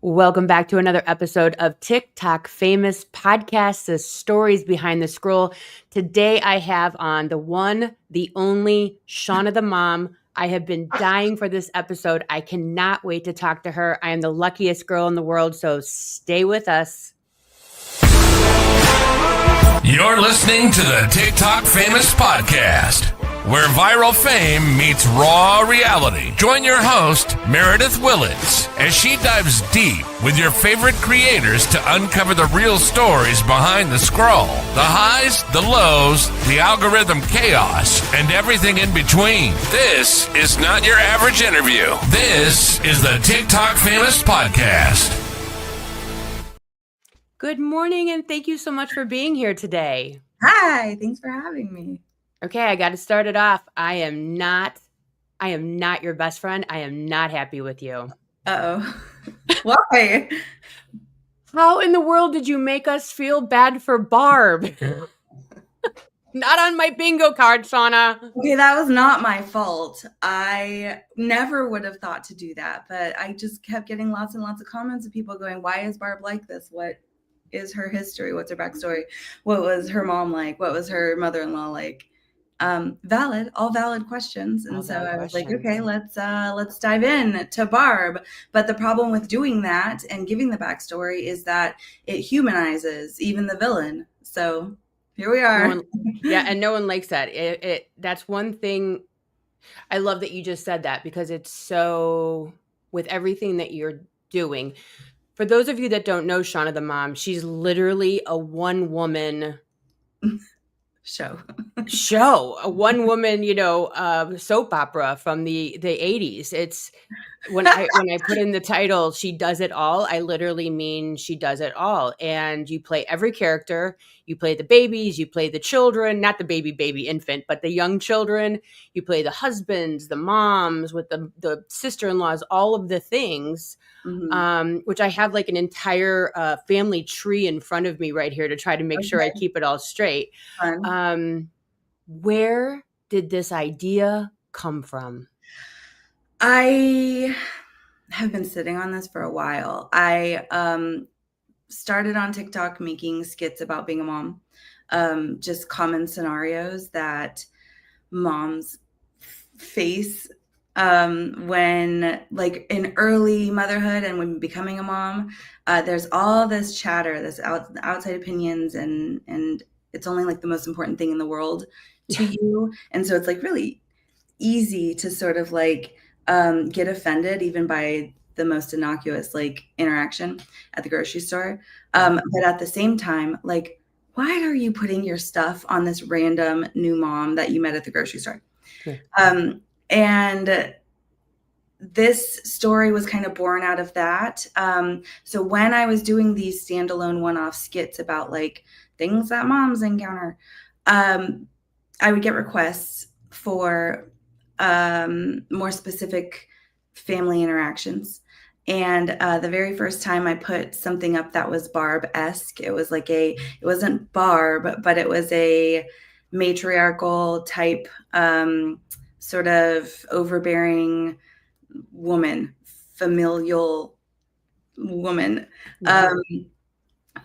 Welcome back to another episode of TikTok Famous Podcasts, the stories behind the scroll. Today I have on the one, the only Shawna the mom. I have been dying for this episode. I cannot wait to talk to her. I am the luckiest girl in the world, so stay with us. You're listening to the TikTok Famous Podcast, where viral fame meets raw reality. Join your host, Meredith Willits, as she dives deep with your favorite creators to uncover the real stories behind the scroll, the highs, the lows, the algorithm chaos, and everything in between. This is not your average interview. This is the TikTok Famous Podcast. Good morning, and thank you so much for being here today. Hi, thanks for having me. Okay, I got to start it off. I am not your best friend. I am not happy with you. Uh-oh. Why? How in the world did you make us feel bad for Barb? Not on my bingo card, Shawna. Okay, that was not my fault. I never would have thought to do that, but I just kept getting lots and lots of comments of people going, why is Barb like this? What is her history? What's her backstory? What was her mom like? What was her mother-in-law like? All valid questions. And so I was like, okay, let's dive in to Barb. But the problem with doing that and giving the backstory is that it humanizes even the villain. So here we are. And no one likes that. That's one thing. I love that you just said that, because it's so, with everything that you're doing. For those of you that don't know Shawna the mom, she's literally a one-woman show, a one-woman, soap opera from the 80s. It's when I put in the title, she does it all, I literally mean she does it all. And you play every character. You play the babies, you play the children, not the baby infant, but the young children. You play the husbands, the moms with the sister-in-laws, all of the things. Mm-hmm. Which I have like an entire family tree in front of me right here to try to make sure I keep it all straight. Where did this idea come from? I have been sitting on this for a while. I started on TikTok making skits about being a mom, just common scenarios that moms face when, like, in early motherhood and when becoming a mom. There's all this chatter, this outside opinions, and it's only like the most important thing in the world to you. And so it's like really easy to sort of like get offended even by the most innocuous like interaction at the grocery store. But at the same time, like, why are you putting your stuff on this random new mom that you met at the grocery store? Yeah. And this story was kind of born out of that. So when I was doing these standalone one-off skits about like things that moms encounter, I would get requests for more specific family interactions. And the very first time I put something up that was Barb-esque, it was like it wasn't Barb, but it was a matriarchal type, sort of overbearing woman, familial woman,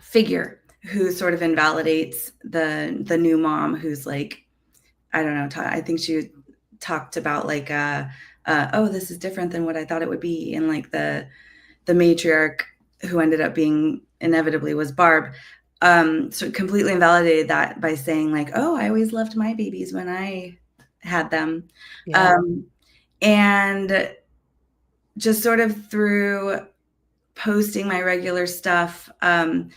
figure who sort of invalidates the new mom, who's like, I don't know, I think she talked about like, this is different than what I thought it would be. And like the matriarch, who ended up being inevitably was Barb, so completely invalidated that by saying like, oh, I always loved my babies when I had them. Yeah. And just sort of through posting my regular stuff, I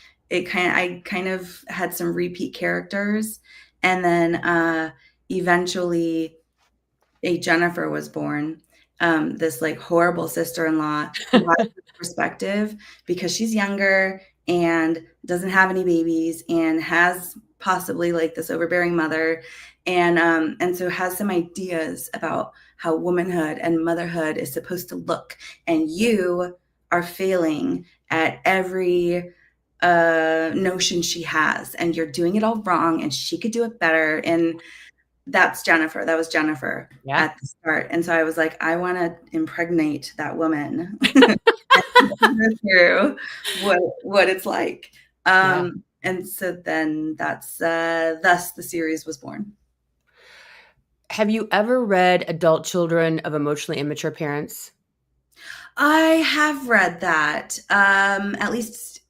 kind of had some repeat characters. And then eventually a Jennifer was born, this like horrible sister-in-law who has perspective because she's younger and doesn't have any babies and has possibly like this overbearing mother, and so has some ideas about how womanhood and motherhood is supposed to look, and you are failing at every notion she has, and you're doing it all wrong, and she could do it better. And that's Jennifer. That was Jennifer at the start. And so I was like, I want to impregnate that woman. through what it's like. Yeah. And so then that's thus the series was born. Have you ever read Adult Children of Emotionally Immature Parents? I have read that, at least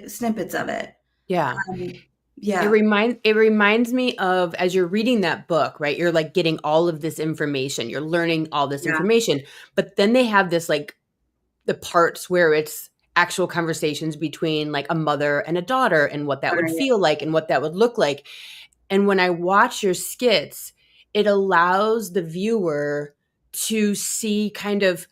snippets of it. Yeah. Um, It yeah, reminds me of, as you're reading that book, right? You're like getting all of this information. You're learning all this yeah, information. But then they have this like the parts where it's actual conversations between like a mother and a daughter and what that would right, feel like and what that would look like. And when I watch your skits, it allows the viewer to see kind of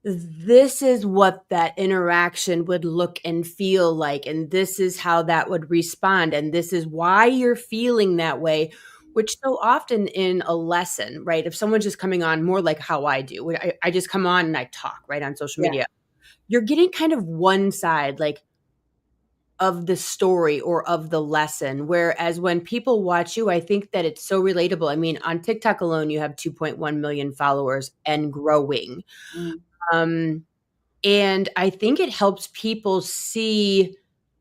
this is what that interaction would look and feel like. And this is how that would respond. And this is why you're feeling that way, which so often in a lesson, right? If someone's just coming on more like how I do, I just come on and I talk right on social yeah, media, you're getting kind of one side, like of the story or of the lesson. Whereas when people watch you, I think that it's so relatable. I mean, on TikTok alone, you have 2.1 million followers and growing. mm, Um, and I think it helps people see,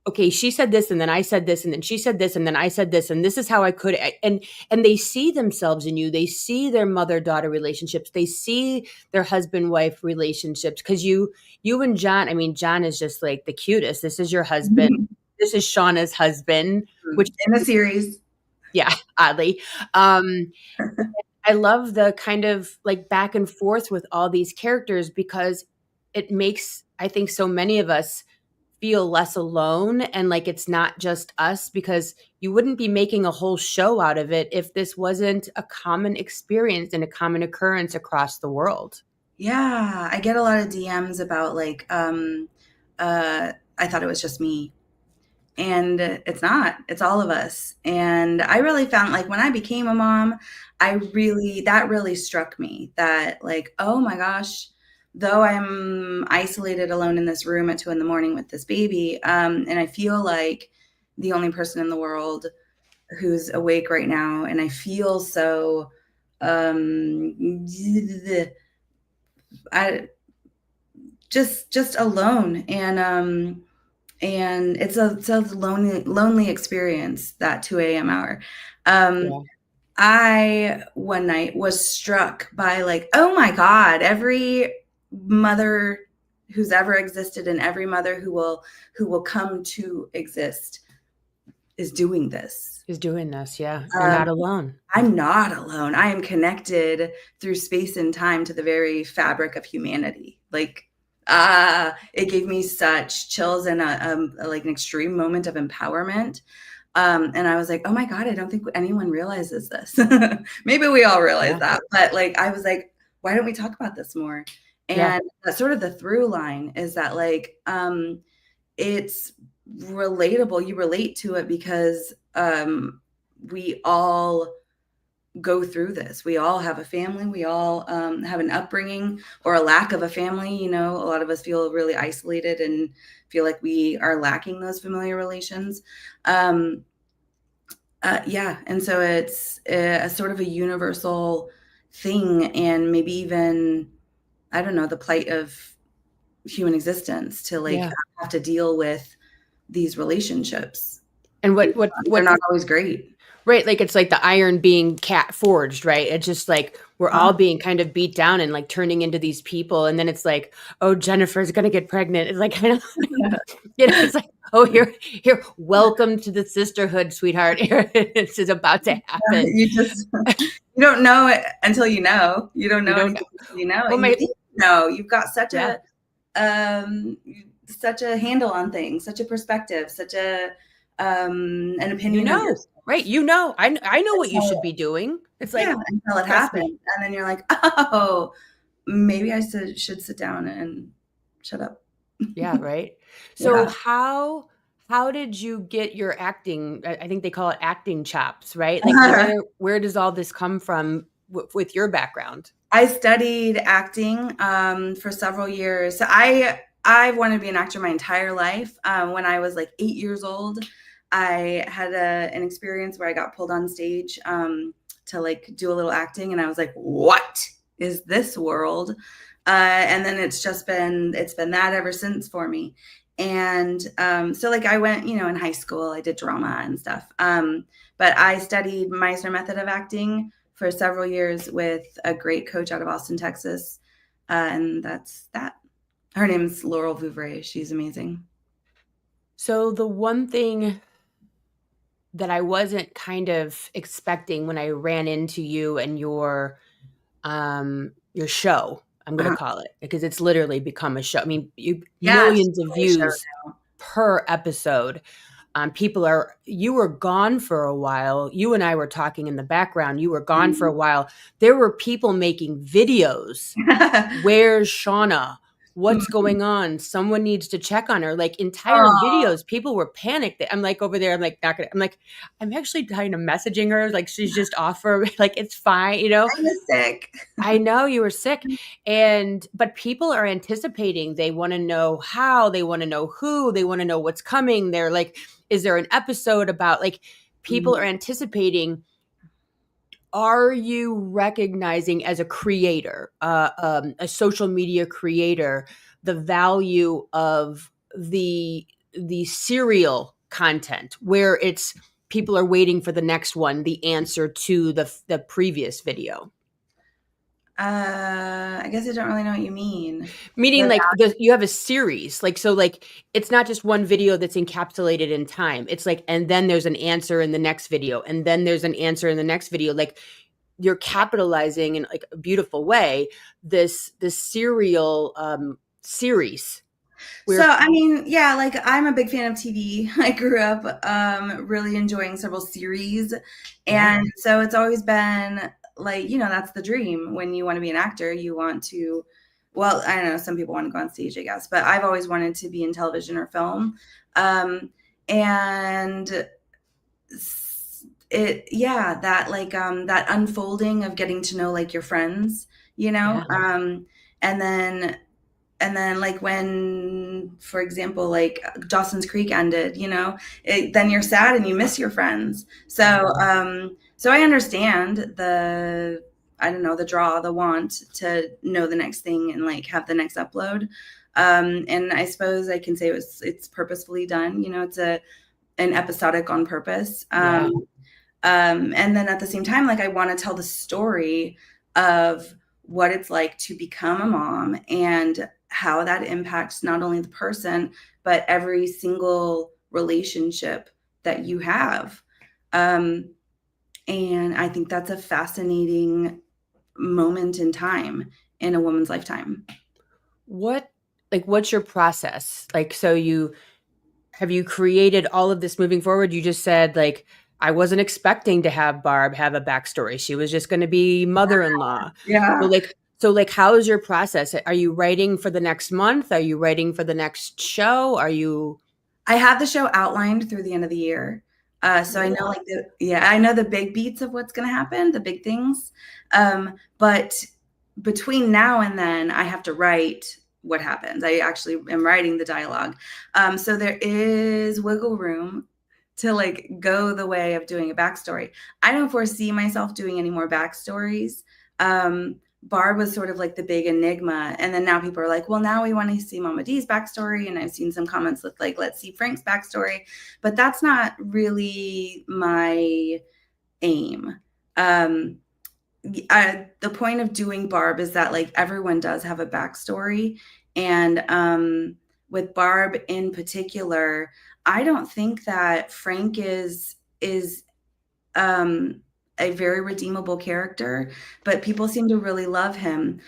okay, she said this and then I said this and then she said this and then I said this and this is how I could, and they see themselves in you. They see their mother-daughter relationships. They see their husband-wife relationships, cuz you and John, I mean, John is just like the cutest. This is your husband. mm. This is Shauna's husband, which In the series. yeah, oddly. Um I love the kind of like back and forth with all these characters because it makes, I think, so many of us feel less alone and like it's not just us, because you wouldn't be making a whole show out of it if this wasn't a common experience and a common occurrence across the world. Yeah, I get a lot of DMs about like, I thought it was just me. And it's not, it's all of us. And I really found like when I became a mom, that really struck me that like, oh my gosh, though I'm isolated alone in this room at 2 a.m. with this baby, and I feel like the only person in the world who's awake right now, and I feel so, I just alone, and it's a lonely experience, that 2 a.m. hour. Um, Yeah. I one night was struck by like, oh my God, every mother who's ever existed and every mother who will come to exist is doing this. Is doing this. Yeah. You're Um, not alone. I'm not alone. I am connected through space and time to the very fabric of humanity. Like, it gave me such chills and like an extreme moment of empowerment. And I was like, oh my God, I don't think anyone realizes this. Maybe we all realize Yeah. that, but like, I was like, why don't we talk about this more? Yeah. And that's sort of the through line, is that like, it's relatable. You relate to it because we all go through this. We all have a family. We all have an upbringing or a lack of a family. You know, a lot of us feel really isolated and feel like we are lacking those familiar relations. Yeah. And so it's a sort of a universal thing, and maybe even, I don't know, the plight of human existence to like Yeah. have to deal with these relationships. And And they're what not always great. right, like, it's like the iron being cat forged, right? It's just like we're all being kind of beat down and, like, turning into these people, and then it's like, "Oh, Jennifer's gonna get pregnant." It's like, kind of it's like, "Oh, here, welcome to the sisterhood, sweetheart. Here, this is about to happen." You just you don't know it until you know. You don't You know don't know. anything until you know, Well, and you my think you know. You've got yeah, um such a handle on things, such a perspective, such a an you opinion of know, yourself right? You know. I know what you until should be doing. It's yeah, like, until it trust happens, me. and then you're like, "Oh, maybe I should sit down and shut up." Yeah, right? So Yeah. how did you get your acting, I think they call it acting chops, right? Like, where does all this come from with your background? I studied acting for several years. So I've wanted to be an actor my entire life. When I was like 8 years old, I had an experience where I got pulled on stage to like do a little acting, and I was like, "What is this world?" And then it's been that ever since for me. And so like I went, you know, in high school, I did drama and stuff. But I studied Meisner method of acting for several years with a great coach out of Austin, Texas. And that's that. Her name's Laurel Vouvray. She's amazing. So the one thing that I wasn't kind of expecting when I ran into you and your show, I'm going to Uh-huh. call it, because it's literally become a show. I mean, Yeah, it's millions of totally a show views now. per episode. You were gone for a while. You and I were talking in the background. You were gone for a while. There were people making videos. Where's Shawna? What's going on? Someone needs to check on her. Like entire Oh, videos, people were panicked. I'm like over there. I'm like, not gonna, I'm like, I'm actually kind of messaging her. Like she's just off for, like, it's fine, you know? I was sick. I know you were sick. But people are anticipating. They want to know how, they want to know who, they want to know what's coming. They're like, is there an episode about, like, people are anticipating. Are you recognizing as a creator, a social media creator, the value of the serial content where it's people are waiting for the next one, the answer to the previous video? I guess I don't really know what you mean. Meaning, The like, you have a series, like, so, like, it's not just one video that's encapsulated in time. It's like, and then there's an answer in the next video, and then there's an answer in the next video. Like, you're capitalizing in, like, a beautiful way this serial series So, where I mean, yeah, like I'm a big fan of TV. I grew up really enjoying several series. yeah, And so it's always been like, you know, that's the dream when you want to be an actor. You want to, well, I don't know, some people want to go on stage, I guess, but I've always wanted to be in television or film. Um, and yeah, that like that unfolding of getting to know like your friends, you know, yeah, and then like when, for example, like Dawson's Creek ended, you know, then you're sad and you miss your friends. So so I understand the, I don't know, the draw, the want to know the next thing and like have the next upload. And I suppose I can say it's purposefully done, you know, it's an episodic on purpose. yeah. And then at the same time, like I want to tell the story of what it's like to become a mom and how that impacts not only the person, but every single relationship that you have. And I think that's a fascinating moment in time in a woman's lifetime. What's your process? Like, so have you created all of this moving forward? You just said, like, I wasn't expecting to have Barb have a backstory. She was just going to be mother-in-law. Yeah. So like, how is your process? Are you writing for the next month? Are you writing for the next show? Are you? I have the show outlined through the end of the year. So I know like I know the big beats of what's going to happen, the big things. But between now and then I have to write what happens. I actually am writing the dialogue. So there is wiggle room to like go the way of doing a backstory. I don't foresee myself doing any more backstories. Barb was sort of like the big enigma. And then now people are like, well, now we want to see Mama D's backstory. And I've seen some comments with like, let's see Frank's backstory. But that's not really my aim. The point of doing Barb is that like everyone does have a backstory. And with Barb in particular, I don't think that Frank is a very redeemable character, but people seem to really love him.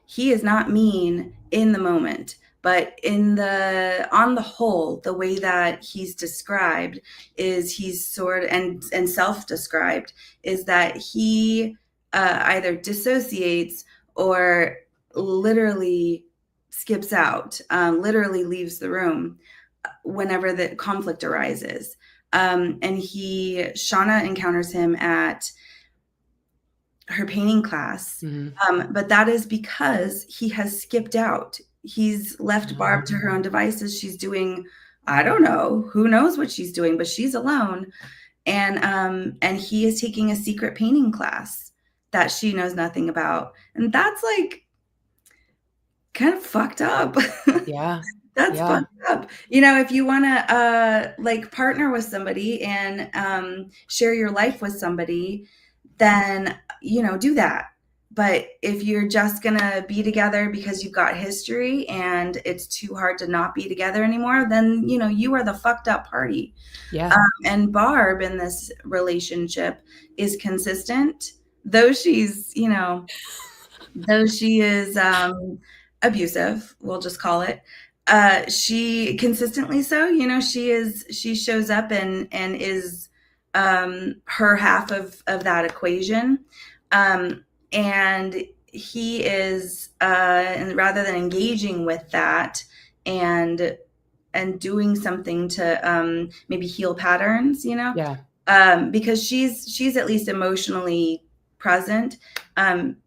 He is not mean in the moment, but on the whole, the way that he's described is he's sort of, and self-described is that he either dissociates or literally skips out, literally leaves the room whenever the conflict arises. And Shawna encounters him at her painting class. But that is because he has skipped out. He's left Barb to her own devices. She's doing, I don't know, who knows what she's doing, but she's alone. And he is taking a secret painting class that she knows nothing about. And that's like, kind of fucked up. Yeah. That's Yeah. fucked up. You know, if you want to like partner with somebody and share your life with somebody, then, you know, do that. But if you're just going to be together because you've got history and it's too hard to not be together anymore, then, you know, you are the fucked up party. Yeah. And Barb in this relationship is consistent, though she's, you know, though she is abusive, we'll just call it. She consistently so, you know, she shows up and is her half of that equation. And he is and rather than engaging with that and doing something to maybe heal patterns, you know, Yeah. because she's at least emotionally present.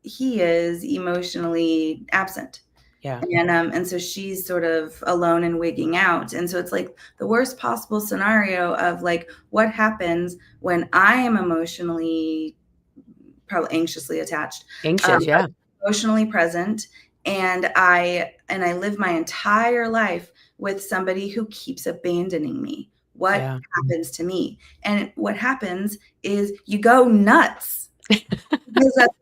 He is emotionally absent. Yeah. And so she's sort of alone and wigging out. And so it's like the worst possible scenario of like, what happens when I am emotionally, probably anxiously attached, Anxious. Yeah. emotionally present, and I live my entire life with somebody who keeps abandoning me. What Yeah. happens to me? And what happens is you go nuts because that's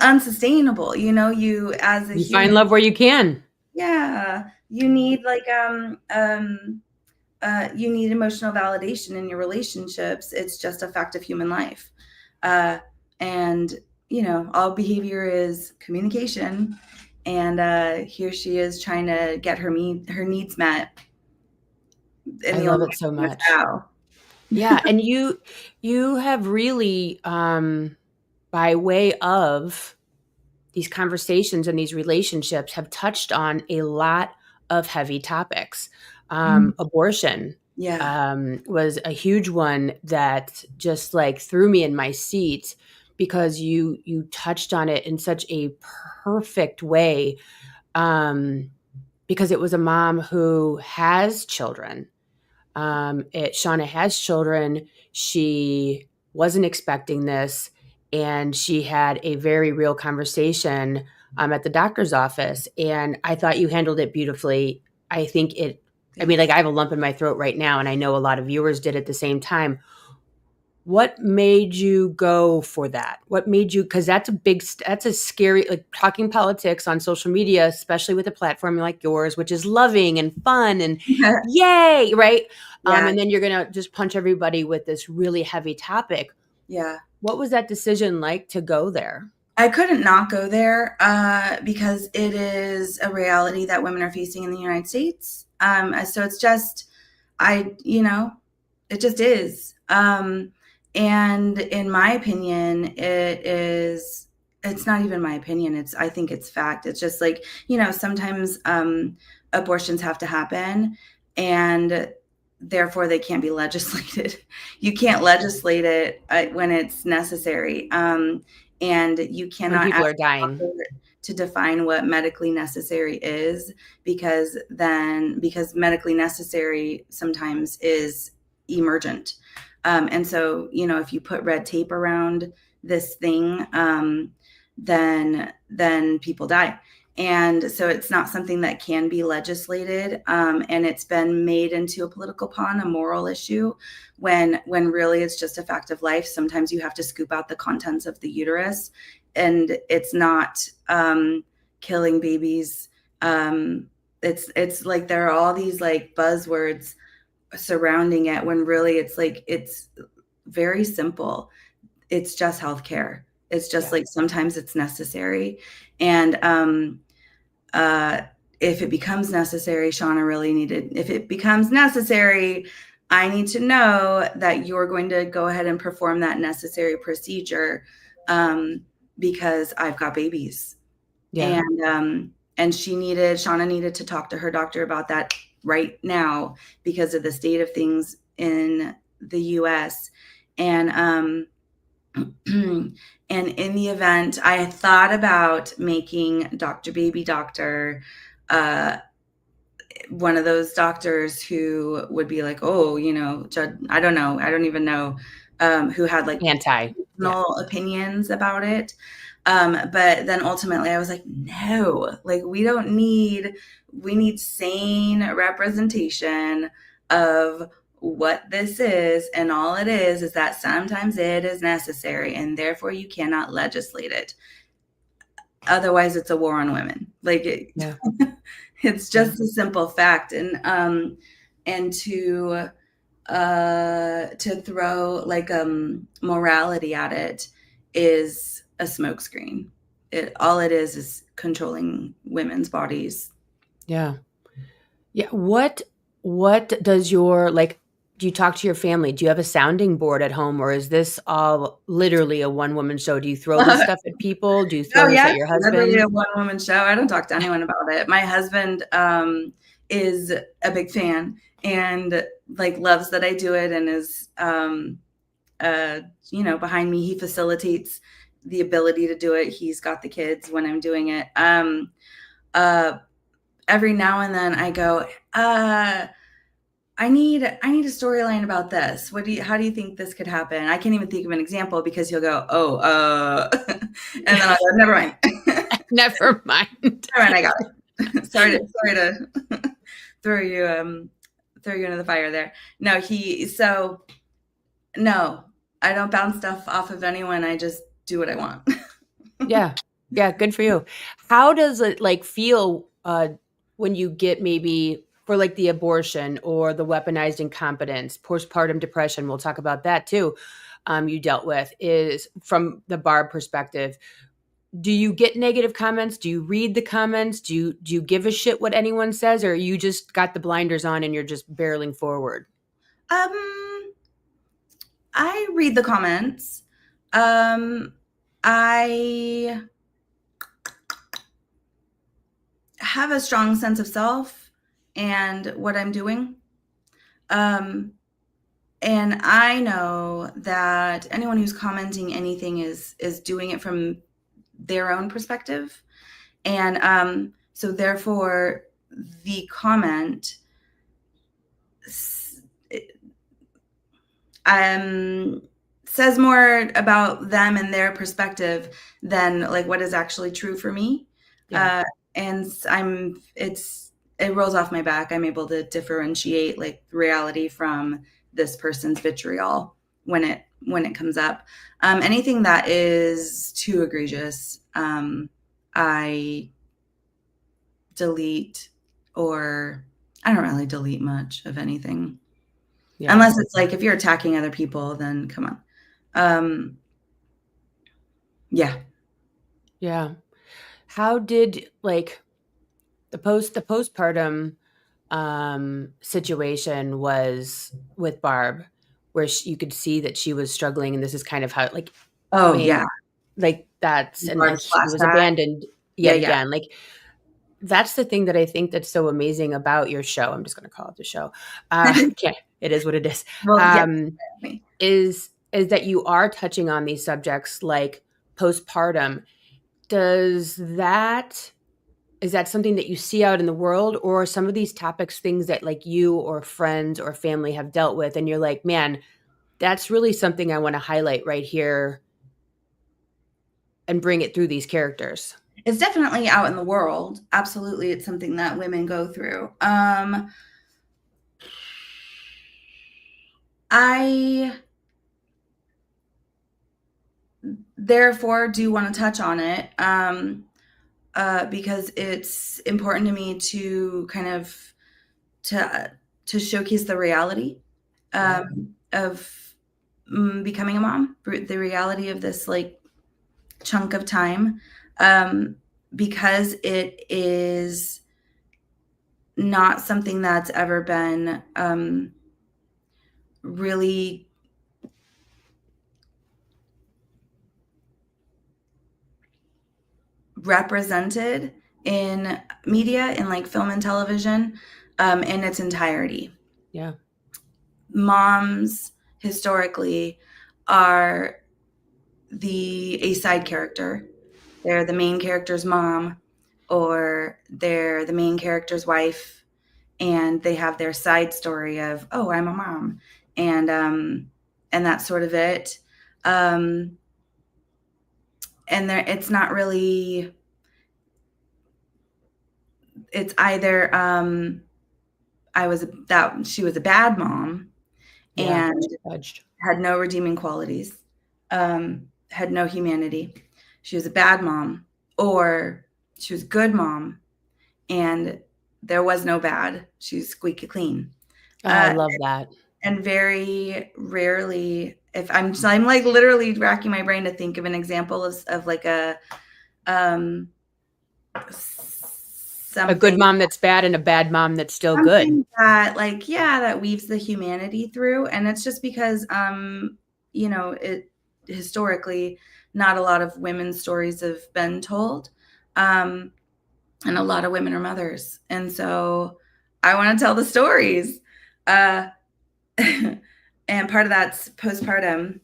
unsustainable. You know, you as a You human, find love where you can. yeah, you need like you need emotional validation in your relationships. It's just a fact of human life. And, you know, all behavior is communication. And here she is trying to get her needs met. In I the love only it so way much. how. Yeah. And you have really, by way of these conversations and these relationships, have touched on a lot of heavy topics. Abortion Yeah. was a huge one that just like threw me in my seat because you touched on it in such a perfect way. Because it was a mom who has children. Shawna has children. She wasn't expecting this, and she had a very real conversation at the doctor's office. And I thought you handled it beautifully. I think it. I mean, like I have a lump in my throat right now, and I know a lot of viewers did at the same time. What made you go for that? What made you? Because that's a scary, like talking politics on social media, especially with a platform like yours, which is loving and fun and yay, right? Yeah. And then you're going to just punch everybody with this really heavy topic. Yeah. What was that decision like to go there? I couldn't not go there because it is a reality that women are facing in the United States. So it's just, you know, it just is. And in my opinion, it's not even my opinion. I think it's fact. It's just like, you know, sometimes abortions have to happen and therefore they can't be legislated. You can't legislate it when it's necessary. And you When cannot people ask are dying. to define what medically necessary is because medically necessary sometimes is emergent. And so, you know, if you put red tape around this thing, then people die. And so it's not something that can be legislated. And it's been made into a political pawn, a moral issue, when really it's just a fact of life. Sometimes you have to scoop out the contents of the uterus, and it's not killing babies. It's like there are all these like buzzwords surrounding it when really it's very simple. It's just healthcare. It's just like sometimes it's necessary. And if it becomes necessary, if it becomes necessary, I need to know that you're going to go ahead and perform that necessary procedure because I've got babies. Yeah. And Shawna needed to talk to her doctor about that right now because of the state of things in the US. And and in the event, I thought about making Dr. Baby Doctor one of those doctors who would be like, oh, you know, I don't know. I don't even know who had like Anti. opinions about it. But then ultimately I was like, no, like we need sane representation of what this is. And all it is that sometimes it is necessary and therefore you cannot legislate it. Otherwise it's a war on women. Like Yeah. it's Yeah. just a simple fact. And to throw like morality at it is a smokescreen. All it is controlling women's bodies. Yeah. Yeah. What does your like do you talk to your family? Do you have a sounding board at home, or is this all literally a one woman show? Do you throw this stuff at people? Do you Oh throw this yeah, at your literally husband? a one woman show. I don't talk to anyone about it. My husband is a big fan and like loves that I do it and is behind me. He facilitates the ability to do it. He's got the kids when I'm doing it. Uh every now and then I go, I need a storyline about this. How do you think this could happen? I can't even think of an example because he'll go, oh, and then I'll go, never mind. Never mind. Never mind, I got it. sorry to throw you into the fire there. No, I don't bounce stuff off of anyone. I just do what I want. Yeah. Yeah, good for you. How does it like feel when you get maybe for like the abortion or the weaponized incompetence, postpartum depression, we'll talk about that too. You dealt with is from the Barb perspective. Do you get negative comments? Do you read the comments? Do you give a shit what anyone says, or you just got the blinders on and you're just barreling forward? Um, I read the comments. I have a strong sense of self and what I'm doing. And I know that anyone who's commenting anything is doing it from their own perspective. And so therefore the comment says more about them and their perspective than like what is actually true for me. Yeah. And it rolls off my back. I'm able to differentiate like reality from this person's vitriol when it comes up. Anything that is too egregious, I delete, or I don't really delete much of anything. Yeah. Unless it's like if you're attacking other people, then come on. Yeah. Yeah. How did like the postpartum situation was with Barb, where you could see that she was struggling, and this is kind of how like I Oh mean, yeah. like that's and Barb's she was flashback. abandoned Yeah, yet yeah. again. Like that's the thing that I think that's so amazing about your show. I'm just going to call it the show. Yeah, it is what it is. Well, yeah. Um, is that you are touching on these subjects like postpartum. Does that is that something that you see out in the world, or some of these topics things that like you or friends or family have dealt with and you're like, man, that's really something I want to highlight right here and bring it through these characters? It's definitely out in the world. Absolutely. It's something that women go through. I therefore do want to touch on it because it's important to me to kind of to showcase the reality of becoming a mom, the reality of this like chunk of time, because it is not something that's ever been really represented in media, in like film and television, in its entirety. Yeah. Moms historically are a side character. They're the main character's mom, or they're the main character's wife, and they have their side story of, oh, I'm a mom, and that's sort of it. and there, it's not really, it's either, she was a bad mom Yeah. and Judged. had no redeeming qualities, had no humanity. She was a bad mom, or she was a good mom and there was no bad. She was squeaky clean. Oh, I Uh, love that. and very rarely, if I'm like literally racking my brain to think of an example of like a, um, A good something mom that's bad and a bad mom that's still good. something that like, yeah, that weaves the humanity through. And it's just because, it historically, not a lot of women's stories have been told. Um, and a lot of women are mothers. And so I want to tell the stories. Uh, and part of that's postpartum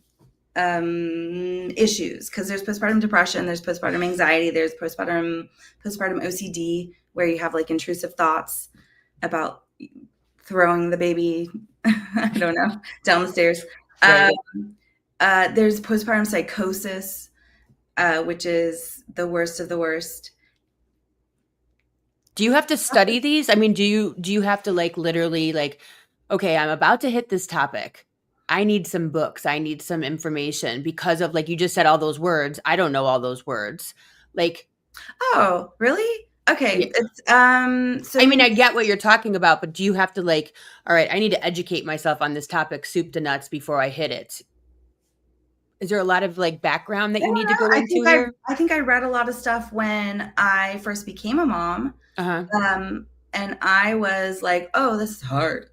issues, because there's postpartum depression, there's postpartum anxiety, there's postpartum OCD, where you have like intrusive thoughts about throwing the baby, I don't know, down the stairs. Right. There's postpartum psychosis, which is the worst of the worst. Do you have to study these? I mean, do you have to like literally like, okay, I'm about to hit this topic. I need some books. I need some information because of like you just said all those words. I don't know all those words. Like, Oh, really? yeah. Okay. It's so I mean, you I get what you're talking about, but do you have to like, all right, I need to educate myself on this topic, soup to nuts, before I hit it? Is there a lot of like background that I you don't need to know. go into here? I think I read a lot of stuff when I first became a mom. Uh-huh. And I was like, "Oh, this is hard."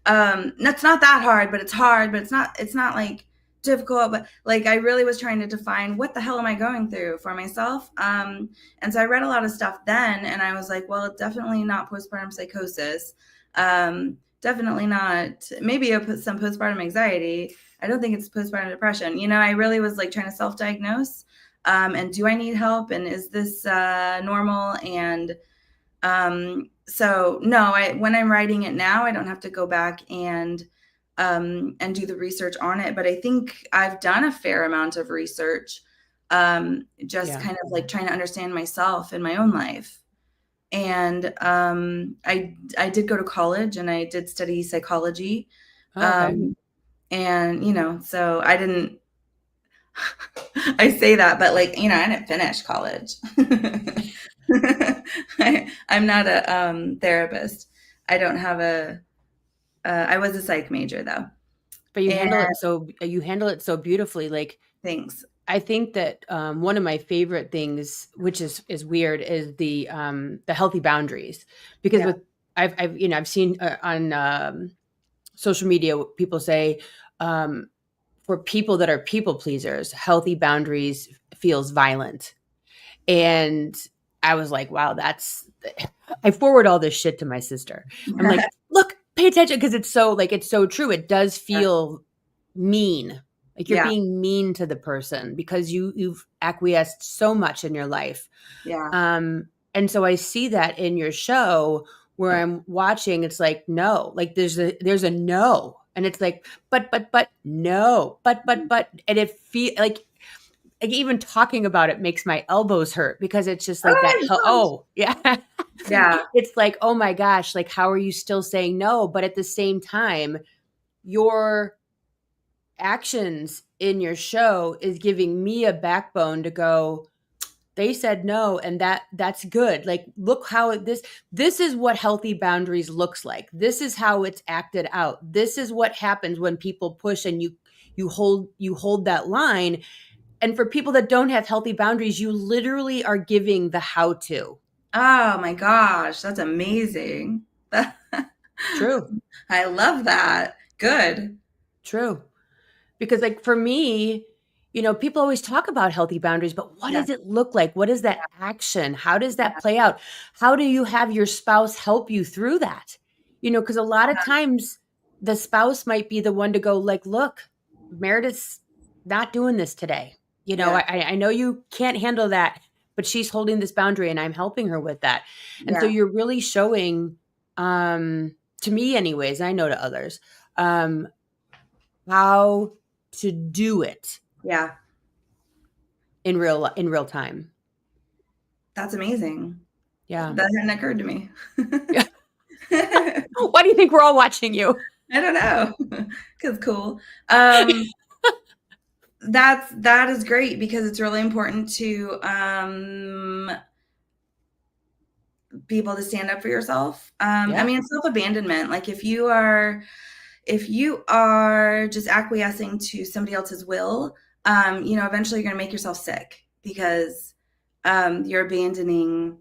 That's not that hard, but it's hard, but it's not like difficult, but like I really was trying to define what the hell am I going through for myself. And so I read a lot of stuff then, and I was like, "Well, it's definitely not postpartum psychosis. Definitely not. Maybe some postpartum anxiety. I don't think it's postpartum depression." I really was like trying to self-diagnose. And do I need help? And is this normal? And so no, when I'm writing it now, I don't have to go back and do the research on it. But I think I've done a fair amount of research, just Yeah. kind of like trying to understand myself in my own life. And I did go to college and I did study psychology. Oh, okay. And so I didn't. I say that, but like I didn't finish college. I'm not a therapist. I don't have a. I was a psych major though, But you and handle it so beautifully. Like thanks. I think that one of my favorite things, which is weird, is the healthy boundaries. Because Yeah, I've seen on social media people say for people that are people pleasers, healthy boundaries feels violent, and I was like, wow, that's. I forward all this shit to my sister. I'm like, look, pay attention because it's so true. It does feel mean. Like you're yeah, being mean to the person because you've acquiesced so much in your life. yeah. And so I see that in your show where I'm watching, it's like, no, like there's a no. And it's like, but, no, but, and it feel like even talking about it makes my elbows hurt because it's just like that. Oh my gosh. Oh, yeah. Yeah. It's like, oh my gosh, like, how are you still saying no? But at the same time, your actions in your show is giving me a backbone to go, they said no, and that's good. Like, look how this is what healthy boundaries looks like. This is how it's acted out. This is what happens when people push and you hold that line. And for people that don't have healthy boundaries, you literally are giving the how to. Oh my gosh, that's amazing. True. I love that. Good. True. Because like for me, people always talk about healthy boundaries, but what Yeah, does it look like? What is that action? How does that yeah, play out? How do you have your spouse help you through that? Because a lot of times the spouse might be the one to go like, look, Meredith's not doing this today. yeah, I know you can't handle that, but she's holding this boundary and I'm helping her with that. And so yeah, you're really showing, to me anyways, I know to others, how to do it. yeah. in real time. That's amazing. Yeah. That hadn't occurred to me. Yeah. Why do you think we're all watching you? I don't know. Because cool. That is great because it's really important to be able to stand up for yourself. I Yeah. mean, self-abandonment. Like if you are just acquiescing to somebody else's will, eventually you're going to make yourself sick because you're abandoning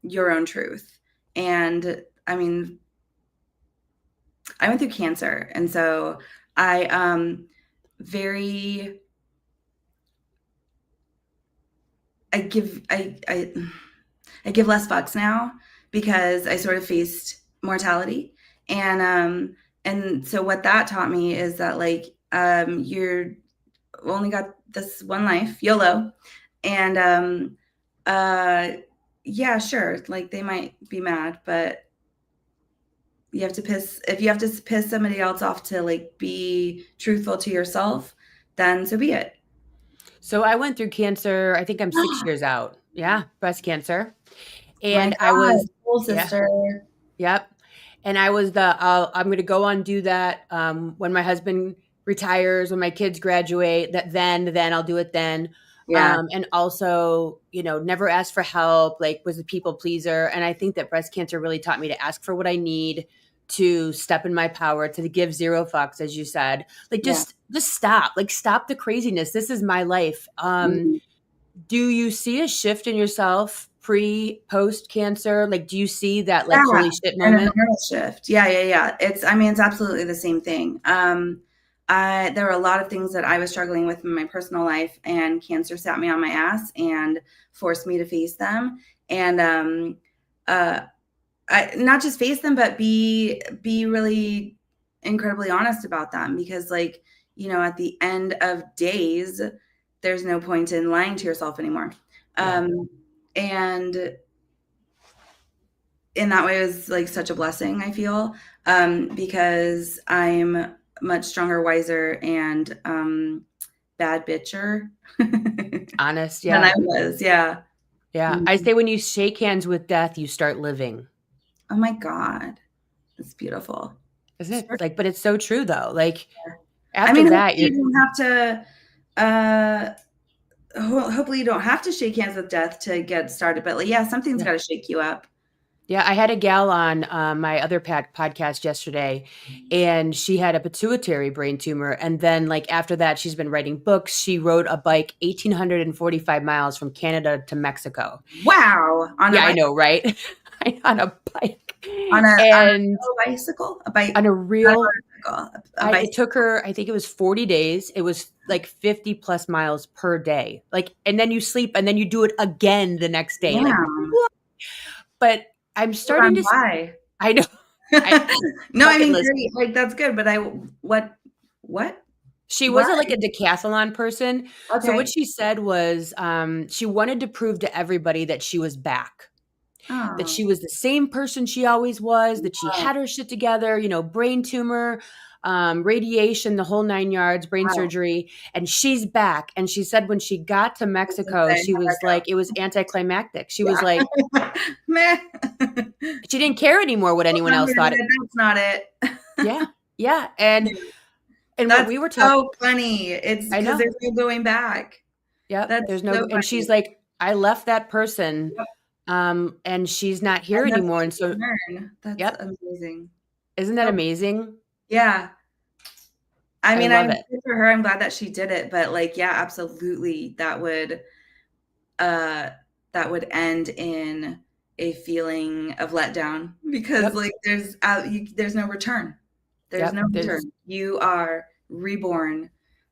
your own truth. And I mean, I went through cancer, and so I very I give I give less fucks now because I sort of faced mortality. And so what that taught me is that like you're only got this one life, YOLO. And yeah, sure, like they might be mad, but if you have to piss somebody else off to like be truthful to yourself, then so be it. So I went through cancer. I think I'm 6 years out. Yeah, breast cancer. My And I God, was, cool yeah, sister. yep. And I was I'm going to go on do that when my husband retires, when my kids graduate. Then I'll do it then. Yeah, And also, never ask for help. Like, was a people pleaser. And I think that breast cancer really taught me to ask for what I need, to step in my power, to give zero fucks, as you said. Like, yeah. just stop. Like, stop the craziness. This is my life. Mhm. Do you see a shift in yourself post cancer? Like, do you see that like Yeah, holy shit and an moment? awareness shift. Yeah. It's absolutely the same thing. There were a lot of things that I was struggling with in my personal life, and cancer sat me on my ass and forced me to face them. And uh, I not just face them, but be really incredibly honest about them, because like, at the end of days, there's no point in lying to yourself anymore. Yeah. And in that way, it was like such a blessing, I feel, because I'm much stronger, wiser, and bad bitcher Honest. than I Yeah. was. Yeah. Yeah. I Mhm. say when you shake hands with death, you start living. Oh my God. It's beautiful. Isn't So it? Like, but it's so true though. Like I after mean, that, hopefully you don't have to, hopefully you don't have to shake hands with death to get started, but like, yeah, something's yeah. got to shake you up. Yeah, I had a gal on my other podcast yesterday, and she had a pituitary brain tumor. And then, like after that, she's been writing books. She rode a bike 1,845 miles from Canada to Mexico. Wow. On a Yeah, I bike, know, right? On a bike, on and a bicycle, a on bike, a not a real. motorcycle, a It bicycle. took her. I think it was 40 days. It was like 50 plus miles per day. Like, and then you sleep, and then you do it again the next day. Like, Damn. what? But I'm starting Run to. by. I know. I No, I bucket mean, list. great. Like, that's good. But what? She Why? wasn't like a decathlon person. So what Okay. she said was she wanted to prove to everybody that she was back, that Oh, she was the same person she always was, that she had her shit together, brain tumor, radiation, the whole 9 yards, brain wow. surgery, and she's back. And she said when she got to I was gonna Mexico, say, she how'd was that like, it was anticlimactic. She was like, go? Yeah. Meh. she didn't care anymore what anyone else thought. That's not it. Yeah. Yeah. And what That's we were talking, so funny. It's I because know. there's no going back. Yep. That's There's no, so and she's funny. like, I left that person, Yep. and she's not here And that's anymore. what And you so, learn. That's yep. amazing. Isn't that So, amazing? yeah. I I mean, love I'm it. good for her. I'm glad that she did it. But like, yeah, absolutely. Uh end in a feeling of letdown, because Yep. like there's no return. There's no Yep. return. You are reborn.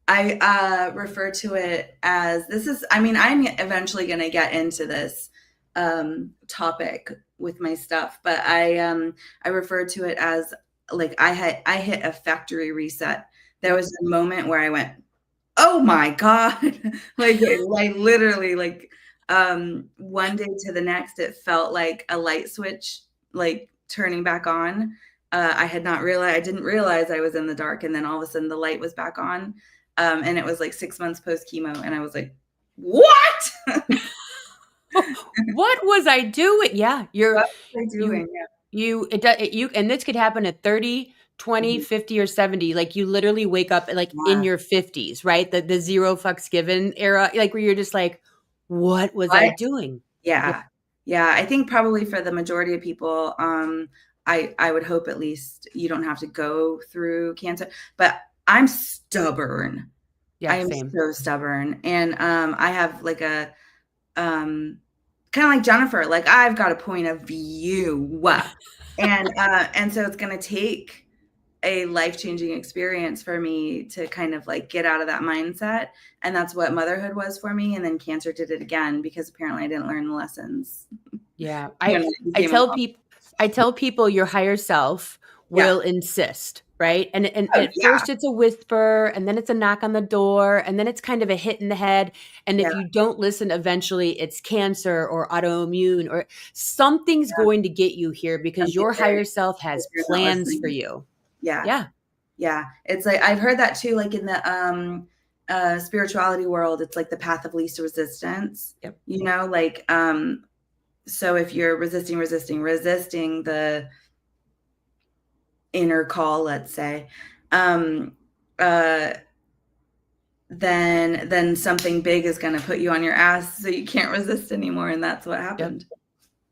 I refer to it as, I mean, I'm eventually going to get into this topic with my stuff, but I refer to it as like I hit a factory reset. There Yep. was a moment where I went, oh my God. like literally, like one day to the next, it felt like a light switch, like turning back on. I didn't realize I was in the dark. And then all of a sudden the light was back on. And it was like 6 months post chemo. And I was like, what? What was I doing? Yeah, What was I you doing? Yeah. you and this could happen at 30, 20, Mhm. 50, or 70. Like you literally wake up like in Yeah. your 50s, right? The zero fucks given era, like where you're just like, what was I What? doing? Yeah, Yeah. Yeah, I think probably for the majority of people, I would hope at least you don't have to go through cancer, but I'm stubborn. I yeah, am same. so stubborn, and, I have like a, um, kinda like Jennifer, like, I've got a point of view, and so it's gonna take a life-changing experience for me to kind of, like, get out of that mindset, and that's what motherhood was for me, and then cancer did it again because apparently I didn't learn the lessons Yeah. when I I became a tell mom. people I tell people your higher self Yeah. will insist, right? And Oh, at yeah, first it's a whisper, and then it's a knock on the door, and then it's kind of a hit in the head. And yeah, if you don't listen, eventually it's cancer or autoimmune or something's yeah, going to get you here because something your very higher self if has you're not plans for listening. you. Yeah, Yeah. yeah. It's like I've heard that too, like in the, spirituality world, it's like the path of least resistance, Yep. like, so if you're resisting the inner call, let's say, um, uh, then something big is gonna put you on your ass so you can't resist anymore, and that's what Yep. happened.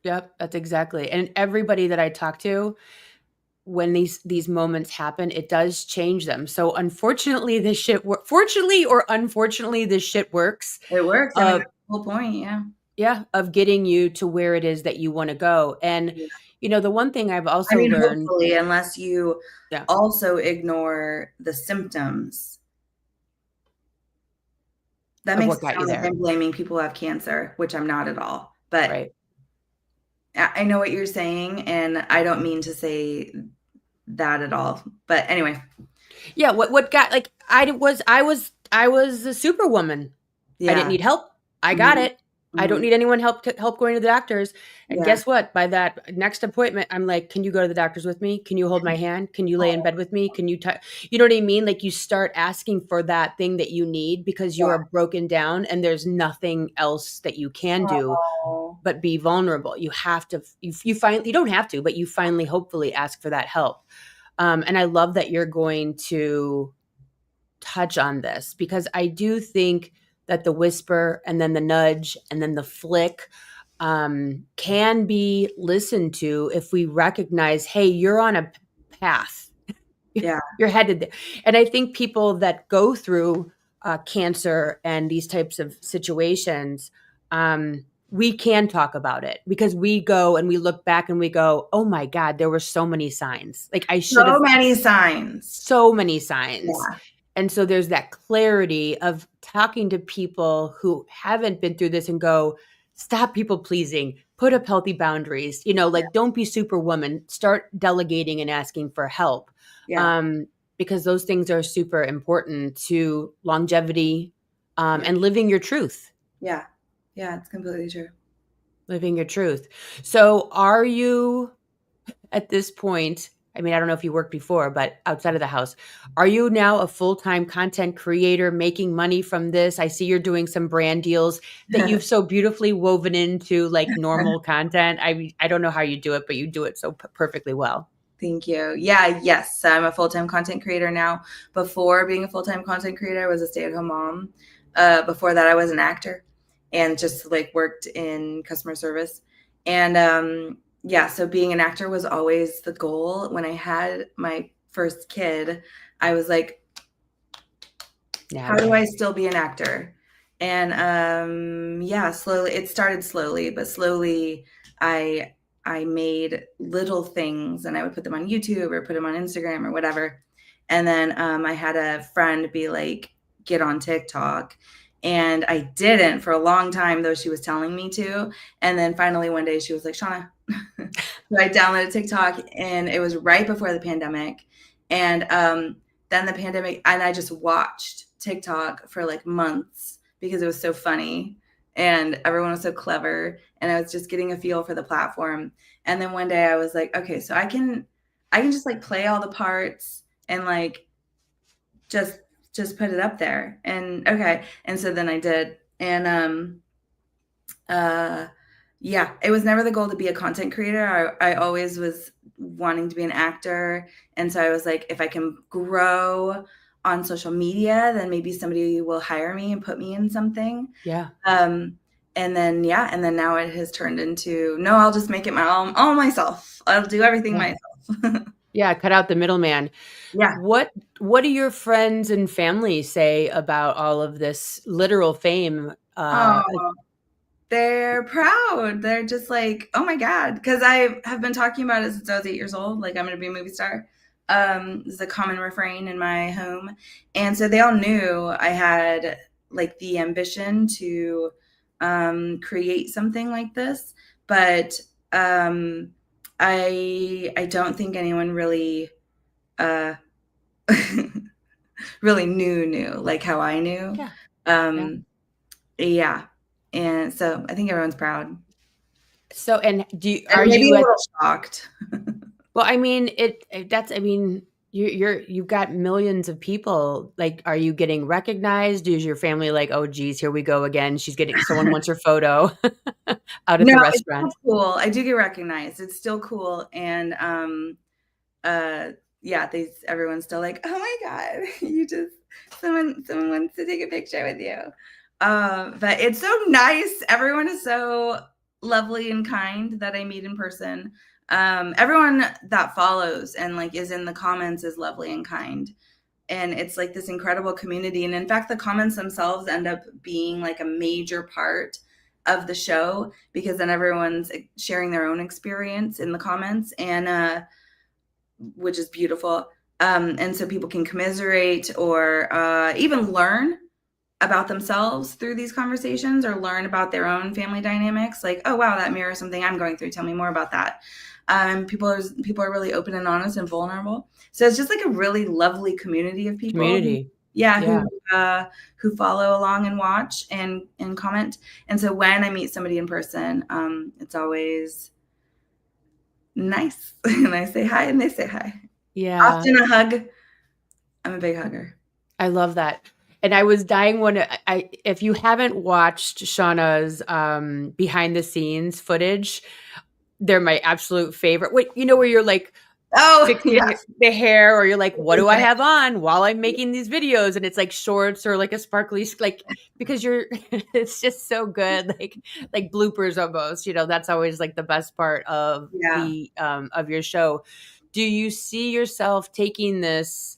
Yep. That's exactly. And everybody that I talk to, when these moments happen, it does change them. So unfortunately, fortunately or unfortunately, this shit works. It works, I mean, Uh, that's the whole point, yeah. yeah, of getting you to where it is that you want to go. And Yeah. the one thing I've I also mean, learned, hopefully, unless you yeah, also ignore the symptoms. That of makes what it got you sound like there, I'm blaming people who have cancer, which I'm not at all, but right? I know what you're saying, and I don't mean to say that at all, but anyway, Yeah, what got like I was a superwoman. I didn't yeah. need help. I got Mhm, it. I don't mhm. need anyone help going to the doctors. And Yeah. guess what? By that next appointment, I'm like, "Can you go to the doctors with me? Can you hold my hand? Can you lay in Oh, bed with me? Can you you know what I mean? Like you start asking for that thing that you need because you yeah. are broken down and there's nothing else that you can do Oh, but be vulnerable. You have to you finally you don't have to, but you finally hopefully ask for that help. And I love that you're going to touch on this because I do think that the whisper and then the nudge and then the flick can be listened to if we recognize, hey, you're on a path. yeah. You're headed there. And I think people that go through cancer and these types of situations, we can talk about it because we go and we look back and we go, oh my God, there were so many signs. Like I should So have many signs. so many signs. Yeah, And so there's that clarity of talking to people who haven't been through this and go, stop people pleasing, put up healthy boundaries, yeah, like don't be superwoman, start delegating and asking for help. yeah, Um, because those things are super important to longevity yeah, and living your truth. yeah. Yeah, it's completely true. Living your truth. So are you at this point, I mean, I don't know if you worked before, but outside of the house, are you now a full-time content creator making money from this? I see you're doing some brand deals that you've so beautifully woven into like normal content. I don't know how you do it, but you do it so perfectly well. Thank you. Yeah, yes, I'm a full-time content creator now. Before being a full-time content creator, I was a stay-at-home mom. Before that, I was an actor and just like worked in customer service. And yeah, so being an actor was always the goal. When I had my first kid, I was like, Yeah. how do I still be an actor? And yeah, slowly it started slowly, but slowly I I made little things and I would put them on YouTube or put them on Instagram or whatever. And then I had a friend be like, get on TikTok. And I didn't for a long time, though she was telling me to. And then finally one day she was like, Shawna. So I downloaded TikTok and it was right before the pandemic. And then the pandemic, and I just watched TikTok for like months because it was so funny and everyone was so clever and I was just getting a feel for the platform. And then one day I was like, okay, so I can just like play all the parts and like just just put it up there. And okay. And so then I did. And uh yeah, it was never the goal to be a content creator. I always was wanting to be an actor. And so I was like, if I can grow on social media, then maybe somebody will hire me and put me in something. Yeah. Um, and then now it has turned into, no, I'll just make it my own, all myself. I'll do everything Yeah. myself. Yeah, cut out the middleman. Yeah. What do your friends and family say about all of this literal fame? Oh, they're proud. They're just like, oh my God. Because I have been talking about it since I was 8 years old. Like, I'm going to be a movie star. This is a common refrain in my home. And so they all knew I had like the ambition to create something like this. But I don't think anyone really uh, really knew like how I knew. Yeah. Yeah. Um, yeah. And so I think everyone's proud. So, and And are maybe you a at, little shocked. well, I mean, that's, I mean, you've got millions of people. Like, are you getting recognized? Is your family like, oh, geez, here we go again. Someone wants her photo out at No, the it's restaurant. still cool. I do get recognized. It's still cool. And uh yeah, everyone's still like, oh my God, you just someone wants to take a picture with you. But it's so nice. Everyone is so lovely and kind that I meet in person. Everyone that follows and like is in the comments is lovely and kind. And it's like this incredible community. And in fact, the comments themselves end up being like a major part of the show because then everyone's sharing their own experience in the comments, and which is beautiful. And so people can commiserate or even learn about themselves through these conversations, or learn about their own family dynamics. Like, oh wow, that mirrors something I'm going through. Tell me more about that. People are really open and honest and vulnerable. So it's just like a really lovely community of people. Community. Yeah, Yeah. who follow along and watch and comment. And so when I meet somebody in person, it's always nice, and I say hi, and they say hi. Yeah. Often a hug. I'm a big hugger. I love that. And I was dying when if you haven't watched Shawna's behind the scenes footage, they're my absolute favorite. What, where you're like Oh yeah, fixing the hair, or you're like, what do I have on while I'm making these videos? And it's like shorts or like a sparkly, like, because it's just so good. Like bloopers almost, that's always like the best part of yeah. of your show. Do you see yourself taking this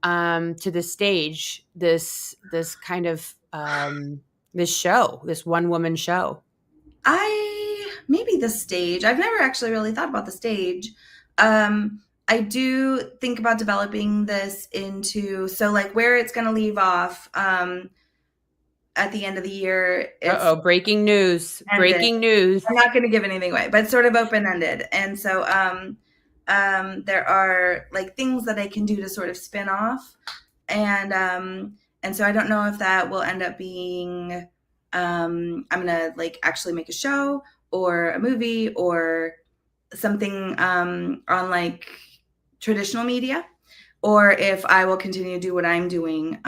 to the stage, this kind of this one woman show? Maybe the stage. I've never actually really thought about the stage. I do think about developing this into, so like where it's going to leave off at the end of the year. It's Breaking news! ended. Breaking news! I'm not going to give anything away, but it's sort of open ended, and so there are like things that I can do to sort of spin off, and so I don't know if that will end up being I'm gonna like actually make a show or a movie or something on like traditional media, or if I will continue to do what I'm doing.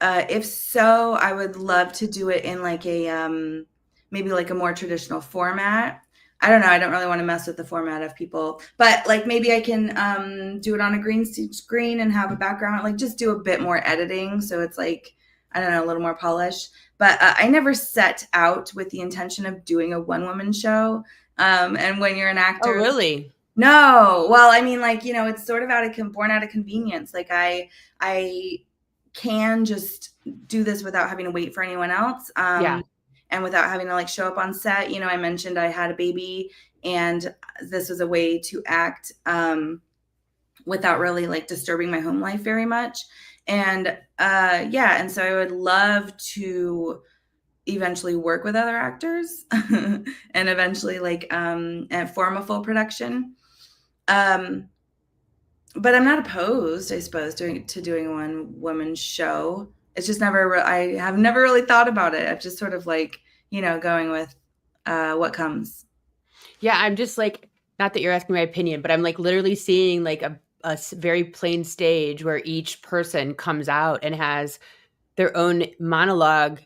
If so, I would love to do it in like a maybe like a more traditional format. I don't know. I don't really want to mess with the format of people, but like maybe I can do it on a green screen and have a background, like just do a bit more editing. So it's like, I don't know, a little more polished. But I never set out with the intention of doing a one woman show. And when you're an actor, Oh, really? no. Well, I mean, like, it's sort of born out of convenience. Like I can just do this without having to wait for anyone else. Yeah. And without having to like show up on set. I mentioned I had a baby, and this was a way to act without really like disturbing my home life very much. And and so I would love to eventually work with other actors and eventually like and form a full production. But I'm not opposed, I suppose, to doing a one woman show. It's just I have never really thought about it. I've just sort of like, going with what comes. Yeah, I'm just like, not that you're asking my opinion, but I'm like literally seeing like a very plain stage where each person comes out and has their own monologue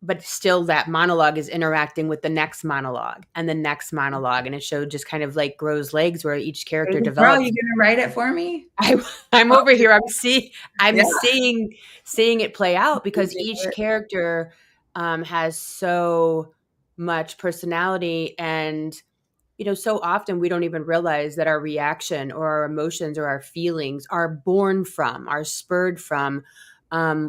but still that monologue is interacting with the next monologue and the next monologue. And it show just kind of like grows legs where each character Baby girl, develops. you gonna write it for me? I'm over here. I'm Yeah. seeing it play out because You each do it. character has so much personality, and so often we don't even realize that our reaction or our emotions or our feelings are spurred from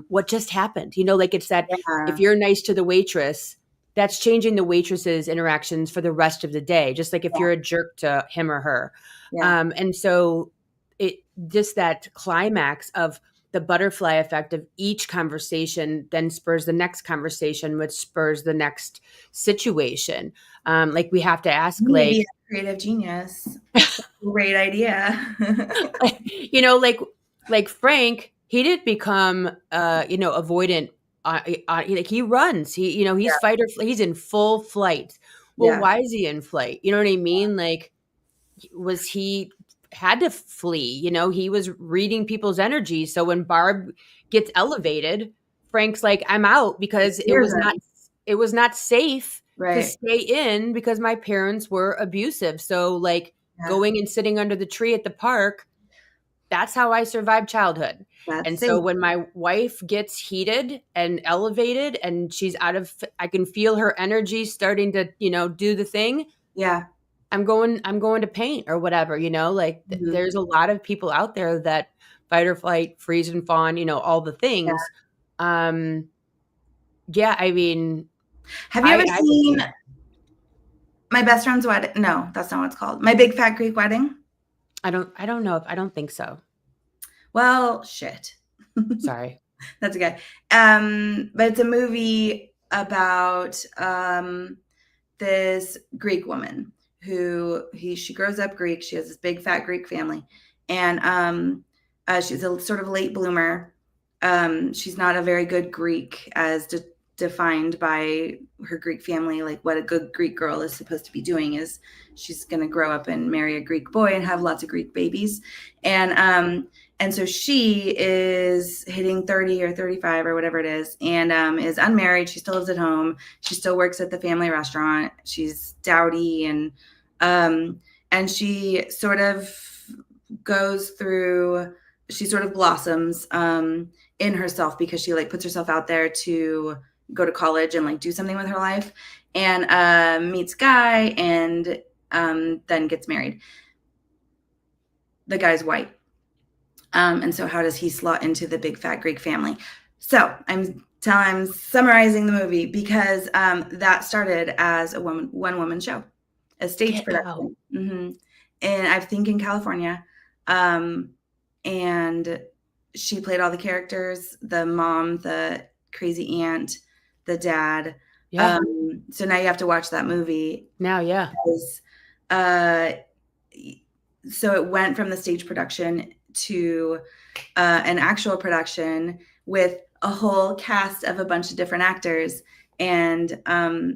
what just happened. Like it's that if Yeah. you're nice to the waitress, that's changing the waitress's interactions for the rest of the day, just like if Yeah. you're a jerk to him or her. Yeah. And so it just that climax of the butterfly effect of each conversation then spurs the next conversation, which spurs the next situation. Like we have to ask, You may be like, a creative genius. Great idea. like Frank, he didn't become, avoidant. Like he runs, he's Yeah. he's in full flight. Well, Yeah. why is he in flight? You know what I mean? Like, was he had to flee? He was reading people's energy. So when Barb gets elevated, Frank's like, I'm out It because scares him. it was not safe to Right. stay in because my parents were abusive. So like Yeah. going and sitting under the tree at the park, that's how I survived childhood. That's And so safe. when my wife gets heated and elevated and I can feel her energy starting to, do the thing. Yeah. I'm going to paint or whatever, like Mhm. there's a lot of people out there that fight or flight, freeze and fawn, all the Yeah. things. Um, yeah, I mean, Have you ever I could see seen that. My Best Friend's Wedding? No, that's not what it's called. My Big Fat Greek Wedding? I don't know if I don't think so. Well, shit. Sorry. That's okay. But it's a movie about this Greek woman she grows up Greek. She has this big fat Greek family, and she's a sort of late bloomer. She's not a very good Greek as defined by her Greek family. Like what a good Greek girl is supposed to be doing is she's going to grow up and marry a Greek boy and have lots of Greek babies, and so she is hitting 30 or 35 or whatever it is, and is unmarried. She still lives at home. She still works at the family restaurant. She's dowdy, and she sort of goes through, she sort of blossoms in herself because she like puts herself out there to go to college and like do something with her life, and meets a guy, and then gets married. The guy's white. And so how does he slot into the big fat Greek family? So I'm summarizing the movie because that started as a one woman show, a stage Get out. production. And I think in California. And she played all the characters, the mom, the crazy aunt, the dad. Yeah. So now you have to watch that movie. Now, yeah. Because, so it went from the stage production to an actual production with a whole cast of a bunch of different actors, and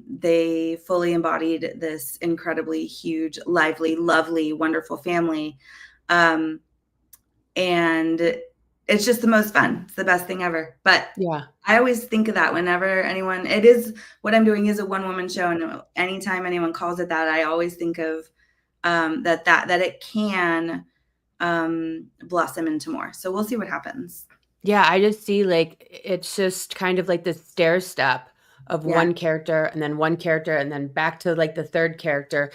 they fully embodied this incredibly huge, lively, lovely, wonderful family, and it's just the most fun. It's the best thing ever. But Yeah. I always think of that whenever it is what I'm doing is a one woman show, and anytime anyone calls it that, I always think of that it can blossom into more. So we'll see what happens. Yeah, I just see like it's just kind of like the stair step of one character and then one character and then back to like the third character.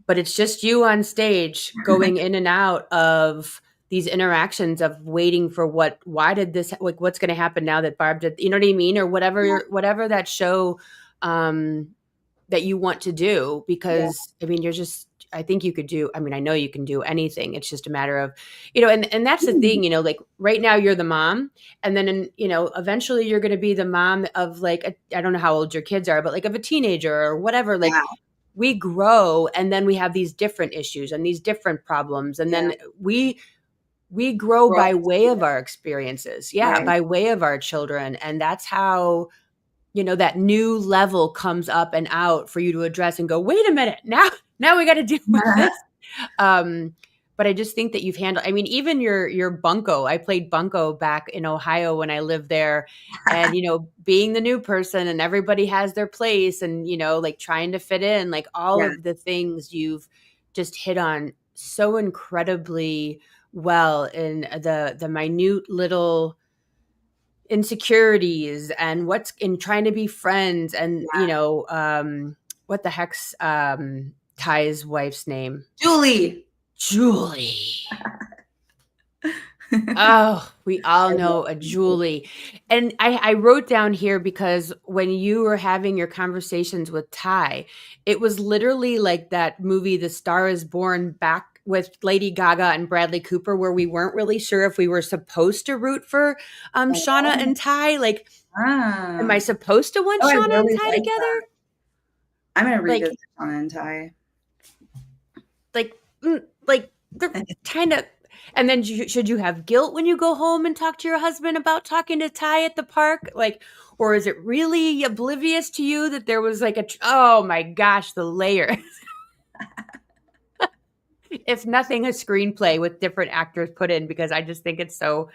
But it's just you on stage going in and out of these interactions of waiting for why did this, like what's going to happen now that Barb did, you know what I mean? Or whatever that show that you want to do, because I mean, I think you could do, I mean, I know you can do anything. It's just a matter of, and that's the thing, like right now you're the mom, and then, eventually you're going to be the mom of like, I don't know how old your kids are, but like of a teenager or whatever, like we grow and then we have these different issues and these different problems. And then we grow by way of our experiences. Yeah. Right. By way of our children. And that's how, that new level comes up and out for you to address and go, wait a minute, now we got to deal with this. but I just think that you've handled, I mean, even your bunco, I played bunco back in Ohio when I lived there, and, being the new person and everybody has their place and, like trying to fit in, like all Yeah. of the things you've just hit on so incredibly well in the minute little insecurities and what's in trying to be friends and, what the heck's, Ty's wife's name? Julie. Julie. Oh, we all know a Julie. And I wrote down here because when you were having your conversations with Ty, it was literally like that movie, The Star is Born, back with Lady Gaga and Bradley Cooper, where we weren't really sure if we were supposed to root for Shawna and Ty. Like, am I supposed to want Oh, I Shawna and really Ty like together? that. I'm going to Like- revisit Shawna and Ty. Like they're kind of. And then should you have guilt when you go home and talk to your husband about talking to Ty at the park? Like, or is it really oblivious to you that there was like oh my gosh, the layers. If nothing, a screenplay with different actors put in, because I just think it's so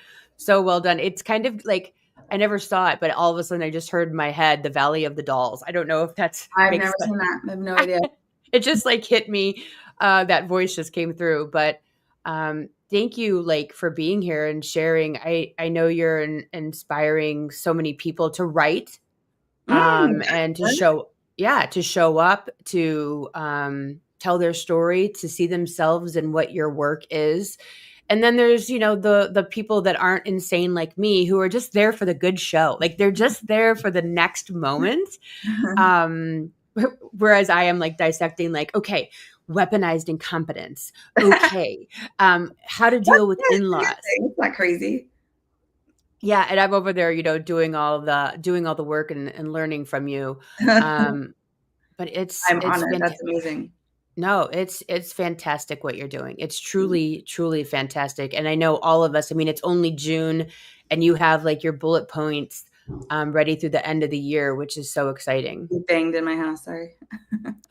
well done. It's kind of like, I never saw it, but all of a sudden I just heard in my head The Valley of the Dolls. I don't know if that's I've never seen that. I have no idea. It just like hit me. That voice just came through. But thank you, like, for being here and sharing. I know you're inspiring so many people to write, and to show up, to tell their story, to see themselves in what your work is. And then there's, the people that aren't insane like me, who are just there for the good show. Like, they're just there for the next moment. Whereas I am like dissecting, like, okay, weaponized incompetence. Okay. How to deal with in-laws. It's not crazy. Yeah. And I'm over there, doing all the work and learning from you. But I'm honored. That's amazing. No, it's fantastic what you're doing. It's truly, truly fantastic. And I know all of us, I mean, it's only June and you have like your bullet points ready through the end of the year, which is so exciting. You banged in my house. Sorry.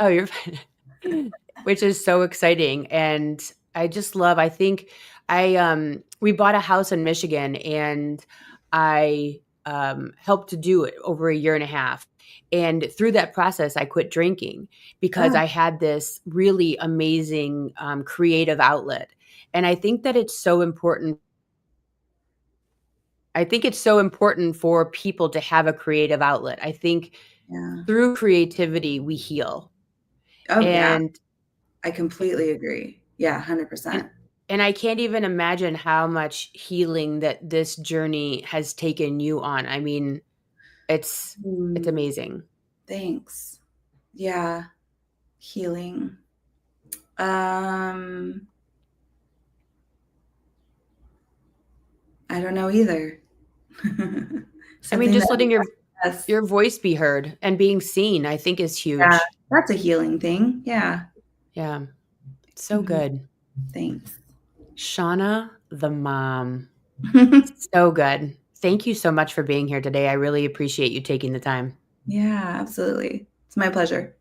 Oh, you're fine. Which is so exciting. And I just love, I think we bought a house in Michigan, and I helped to do it over a year and a half. And through that process, I quit drinking because I had this really amazing creative outlet. And I think that it's so important. I think it's so important for people to have a creative outlet. I think through creativity, we heal. Oh, yeah. I completely agree. Yeah, 100%. And I can't even imagine how much healing that this journey has taken you on. I mean, it's amazing. Thanks. Yeah. Healing. I don't know either. I mean, just letting your voice be heard and being seen, I think, is huge. Yeah, that's a healing thing. Yeah. Yeah. So good. Thanks. Shawna the mom. So good. Thank you so much for being here today. I really appreciate you taking the time. Yeah, absolutely. It's my pleasure.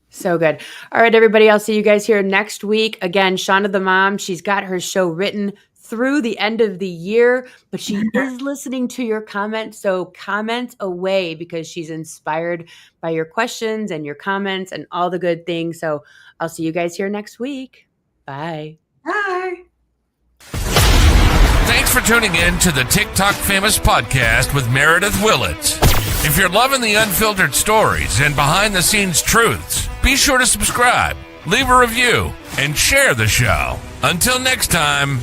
So good. All right, everybody. I'll see you guys here next week. Again, Shawna the mom. She's got her show written through the end of the year, but she is listening to your comments. So comment away, because she's inspired by your questions and your comments and all the good things. So I'll see you guys here next week. Bye. Bye. Thanks for tuning in to the TikTok Famous Podcast with Meredith Willits. If you're loving the unfiltered stories and behind-the-scenes truths, be sure to subscribe, leave a review, and share the show. Until next time.